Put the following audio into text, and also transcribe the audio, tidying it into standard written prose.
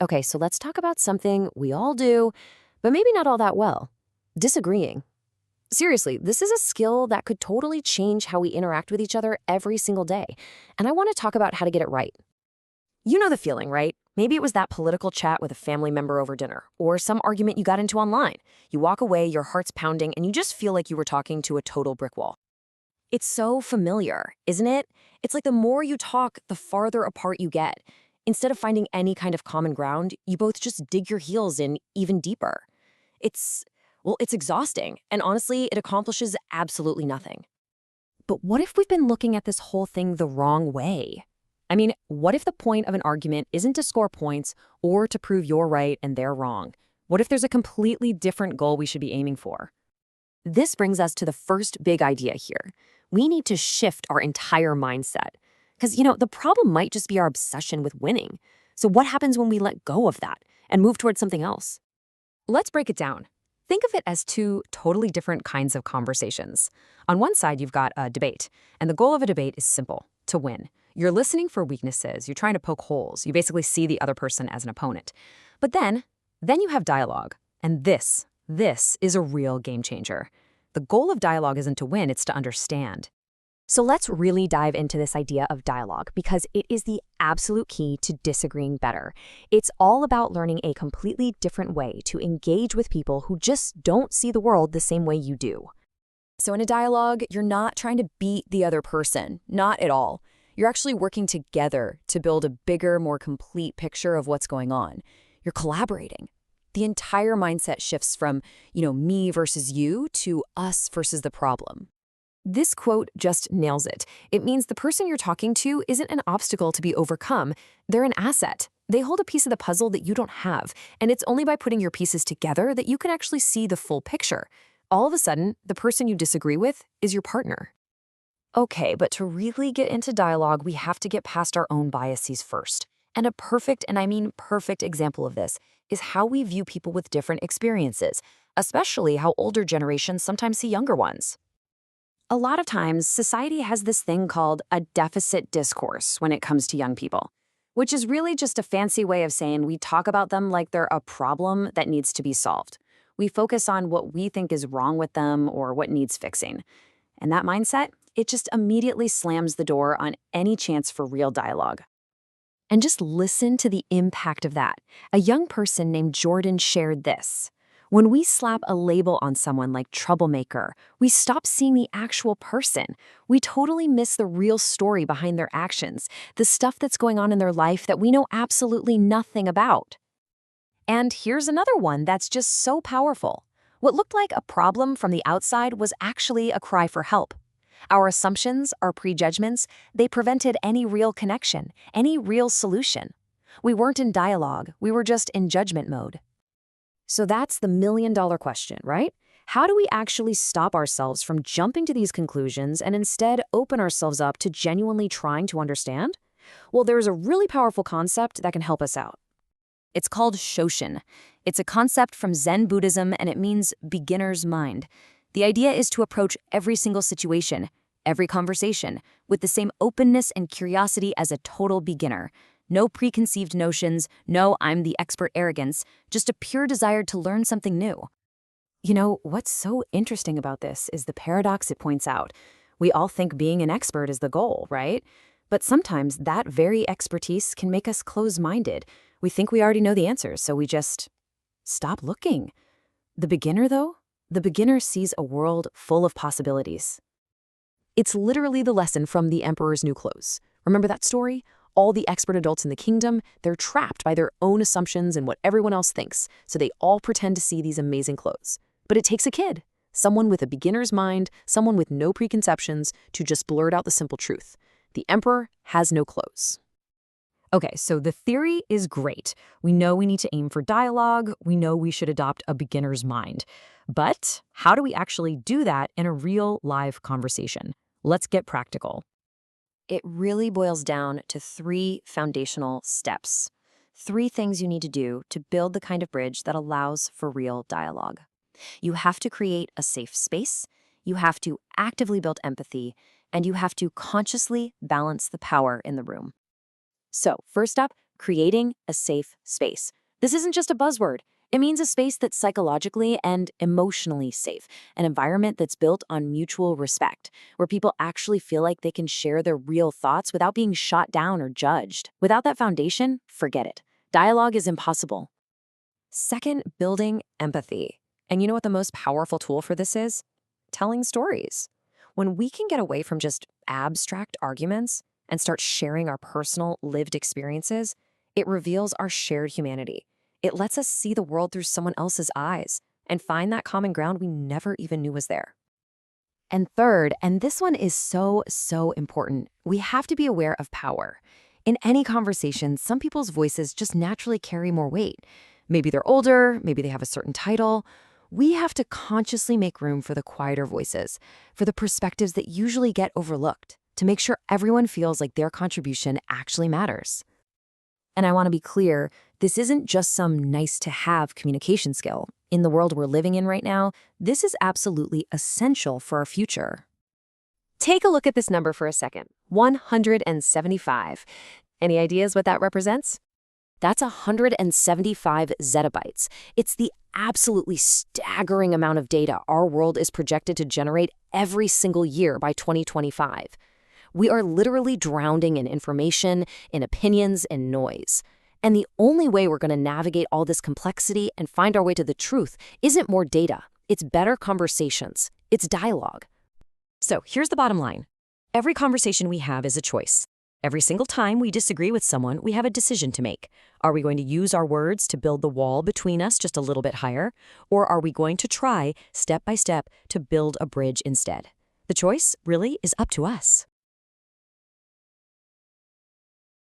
Okay, so let's talk about something we all do, but maybe not all that well: disagreeing. Seriously, this is a skill that could totally change how we interact with each other every single day. And I want to talk about how to get it right. You know the feeling, right? Maybe it was that political chat with a family member over dinner, or some argument you got into online. You walk away, your heart's pounding, and you just feel like you were talking to a total brick wall. It's so familiar, isn't it? It's like the more you talk, the farther apart you get. Instead of finding any kind of common ground, you both just dig your heels in even deeper. It's, it's exhausting, and honestly, it accomplishes absolutely nothing. But what if we've been looking at this whole thing the wrong way? I mean, what if the point of an argument isn't to score points or to prove you're right and they're wrong? What if there's a completely different goal we should be aiming for? This brings us to the first big idea here. We need to shift our entire mindset. Because, the problem might just be our obsession with winning. So what happens when we let go of that and move towards something else? Let's break it down. Think of it as two totally different kinds of conversations. On one side, you've got a debate, and the goal of a debate is simple: to win. You're listening for weaknesses, you're trying to poke holes, you basically see the other person as an opponent. But then you have dialogue, and this is a real game changer. The goal of dialogue isn't to win, it's to understand. So let's really dive into this idea of dialogue, because it is the absolute key to disagreeing better. It's all about learning a completely different way to engage with people who just don't see the world the same way you do. So in a dialogue, you're not trying to beat the other person, not at all. You're actually working together to build a bigger, more complete picture of what's going on. You're collaborating. The entire mindset shifts from, me versus you to us versus the problem. This quote just nails it. It means the person you're talking to isn't an obstacle to be overcome. They're an asset. They hold a piece of the puzzle that you don't have, and it's only by putting your pieces together that you can actually see the full picture. All of a sudden, the person you disagree with is your partner. Okay, but to really get into dialogue, we have to get past our own biases first. And a perfect, and I mean perfect, example of this is how we view people with different experiences, especially how older generations sometimes see younger ones. A lot of times, society has this thing called a deficit discourse when it comes to young people, which is really just a fancy way of saying we talk about them like they're a problem that needs to be solved. We focus on what we think is wrong with them or what needs fixing. And that mindset, it just immediately slams the door on any chance for real dialogue. And just listen to the impact of that. A young person named Jordan shared this: when we slap a label on someone like troublemaker, we stop seeing the actual person. We totally miss the real story behind their actions, the stuff that's going on in their life that we know absolutely nothing about. And here's another one that's just so powerful. What looked like a problem from the outside was actually a cry for help. Our assumptions, our prejudgments, they prevented any real connection, any real solution. We weren't in dialogue, we were just in judgment mode. So that's the million-dollar question, right? How do we actually stop ourselves from jumping to these conclusions and instead open ourselves up to genuinely trying to understand? Well, there's a really powerful concept that can help us out. It's called Shoshin. It's a concept from Zen Buddhism, and it means beginner's mind. The idea is to approach every single situation, every conversation, with the same openness and curiosity as a total beginner. No preconceived notions, no I'm the expert arrogance, just a pure desire to learn something new. What's so interesting about this is the paradox it points out. We all think being an expert is the goal, right? But sometimes that very expertise can make us close-minded. We think we already know the answers, so we just stop looking. The beginner, though? The beginner sees a world full of possibilities. It's literally the lesson from The Emperor's New Clothes. Remember that story? All the expert adults in the kingdom, they're trapped by their own assumptions and what everyone else thinks, so they all pretend to see these amazing clothes. But it takes a kid, someone with a beginner's mind, someone with no preconceptions, to just blurt out the simple truth. The emperor has no clothes. Okay, so the theory is great. We know we need to aim for dialogue. We know we should adopt a beginner's mind. But how do we actually do that in a real live conversation? Let's get practical. It really boils down to 3 foundational steps. 3 things you need to do to build the kind of bridge that allows for real dialogue. You have to create a safe space, you have to actively build empathy, and you have to consciously balance the power in the room. So, first up, creating a safe space. This isn't just a buzzword. It means a space that's psychologically and emotionally safe, an environment that's built on mutual respect, where people actually feel like they can share their real thoughts without being shot down or judged. Without that foundation, forget it. Dialogue is impossible. Second, building empathy. And you know what the most powerful tool for this is? Telling stories. When we can get away from just abstract arguments and start sharing our personal lived experiences, it reveals our shared humanity. It lets us see the world through someone else's eyes and find that common ground we never even knew was there. And third, and this one is so important, we have to be aware of power. In any conversation, some people's voices just naturally carry more weight. Maybe they're older, maybe they have a certain title. We have to consciously make room for the quieter voices, for the perspectives that usually get overlooked, to make sure everyone feels like their contribution actually matters. And I want to be clear, this isn't just some nice-to-have communication skill. In the world we're living in right now, this is absolutely essential for our future. Take a look at this number for a second, 175. Any ideas what that represents? That's 175 zettabytes. It's the absolutely staggering amount of data our world is projected to generate every single year by 2025. We are literally drowning in information, in opinions, and noise. And the only way we're going to navigate all this complexity and find our way to the truth isn't more data. It's better conversations. It's dialogue. So here's the bottom line. Every conversation we have is a choice. Every single time we disagree with someone, we have a decision to make. Are we going to use our words to build the wall between us just a little bit higher? Or are we going to try, step by step, to build a bridge instead? The choice really is up to us.